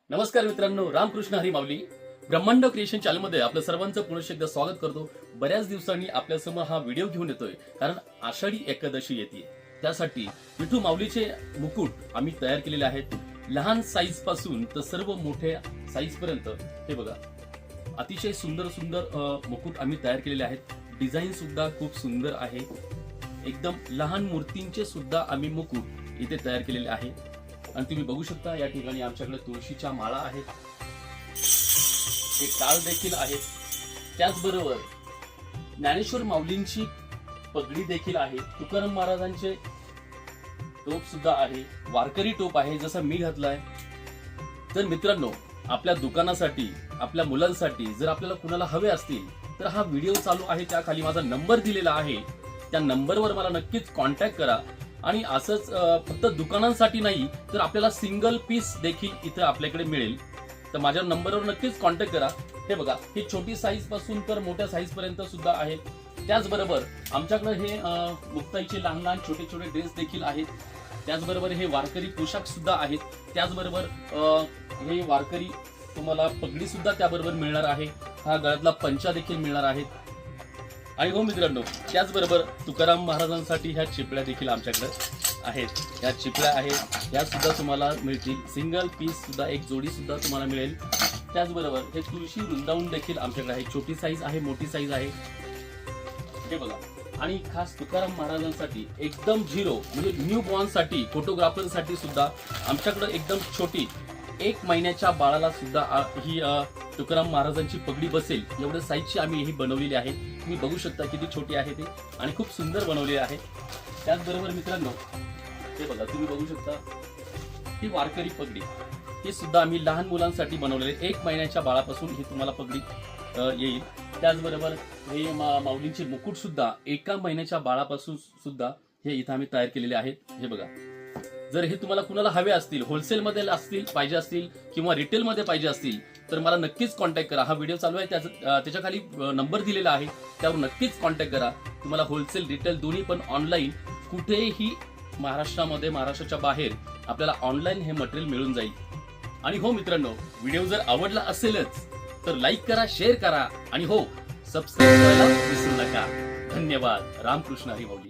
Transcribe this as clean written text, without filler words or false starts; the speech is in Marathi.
नमस्कार मित्रांनो, रामकृष्ण हरी माऊली ब्रह्मांड क्रिएशन चॅनल मध्ये आपलं सर्वांचं पुनश्च एकदा स्वागत करतो। बऱ्याच दिवसांनी आपल्यासमोर हा व्हिडिओ घेऊन येतोय, कारण आषाढी एकादशी येते। त्यासाठी विठू माऊलीचे मुकुट आम्ही तयार केलेले आहेत, लहान साईज पासून तर सर्व मोठ्या साईज पर्यंत। हे बघा, अतिशय सुंदर सुंदर मुकुट आम्ही तयार केलेले आहेत। डिझाईन सुद्धा खूप सुंदर आहे, एकदम लहान मूर्तींचे सुद्धा आम्ही मुकुट इथे तयार केलेले आहे। आणि तुम्ही बघू शकता या ठिकाणी आमच्याकडे तुळशीच्या माळा आहेत, एक टाळ देखील आहेत। त्याचबरोबर ज्ञानेश्वर माऊलींची पगडी देखील आहे, तुकाराम महाराजांचे टोप सुद्धा आहे, वारकरी टोप आहे जसं मी घातलाय। तर मित्रांनो, आपल्या दुकानासाठी, आपल्या मुलांसाठी जर आपल्याला कुणाला हवे असतील तर हा व्हिडिओ चालू आहे त्या खाली माझा नंबर दिलेला आहे, त्या नंबरवर मला नक्कीच कॉन्टॅक्ट करा। आणि असंच फक्त दुकानांसाठी नाही तर आपल्याला सिंगल पीस देखील इथे आपल्याकडे मिळेल, तर माझ्या नंबरवर नक्कीच कॉन्टॅक्ट करा। हे बघा, ही छोटी साईज पासून तर मोठ्या साईज पर्यंत सुद्धा आहे। त्याचबरोबर आमच्याकडे हे मुक्ताईचे लहान लहान छोटे छोटे ड्रेस देखील आहेत। त्याचबरोबर हे वारकरी पोशाख सुद्धा आहेत। त्याचबरोबर हे वारकरी तुम्हाला पगडी सुद्धा त्याबरोबर मिळणार आहे, हा गळ्यातला पंचा देखील मिळणार आहे। आणि हो मित्रांनो, त्याचबरोबर तुकाराम महाराजांसाठी ह्या चिपळ्या देखील आमच्याकडे आहेत। ह्या चिपळ्या आहेत, ह्या सुद्धा तुम्हाला मिळतील, सिंगल पीस सुद्धा एक जोडी सुद्धा तुम्हाला मिळेल। त्याचबरोबर हे तुळशी वृंदावन देखील आमच्याकडे आहे, छोटी साईज आहे, मोठी साईज आहे। हे बघा, आणि खास तुकाराम महाराजांसाठी एकदम झिरो म्हणजे न्यू बॉर्न साठी, फोटोग्राफर साठी सुद्धा आमच्याकडे एकदम छोटी 1 महिन्याच्या बाळाला सुद्धा ही तुकाराम महाराजांची पगडी बसेल एवढ्या साईजची आम्ही ही बनवलेली आहे। तुम्ही बघू शकता किती छोटी आहे ती, आणि खूप सुंदर बनवलेली आहे। त्याचबरोबर मित्रांनो, हे बघा, तुम्ही बघू शकता ही वारकरी पगडी, ही सुद्धा आम्ही लहान मुलांसाठी बनवलेली, 1 महिन्याच्या बाळापासून ही तुम्हाला पगडी येईल। त्याचबरोबर हे माऊलींचे मुकुट सुद्धा 1 महिन्याच्या बाळापासून सुद्धा हे इथं आम्ही तयार केलेले आहेत। हे बघा, जर हे तुम्हाला कुणाला हवे असतील, होलसेल मध्ये असतील पाहिजे असतील किंवा रिटेल मध्ये पाहिजे असतील तर मला नक्कीच कॉन्टॅक्ट करा। हा व्हिडिओ चालू आहे, त्याच्या खाली नंबर दिलेला आहे, त्यावर नक्कीच कॉन्टॅक्ट करा। तुम्हाला होलसेल रिटेल दोन्ही पण ऑनलाईन कुठेही महाराष्ट्रामध्ये, महाराष्ट्राच्या बाहेर आपल्याला ऑनलाईन हे मटेरियल मिळून जाईल। आणि हो मित्रांनो, व्हिडिओ जर आवडला असेलच तर लाईक करा, शेअर करा, आणि हो, सबस्क्राईब करायला विसरू नका। धन्यवाद। रामकृष्ण हरी माऊली।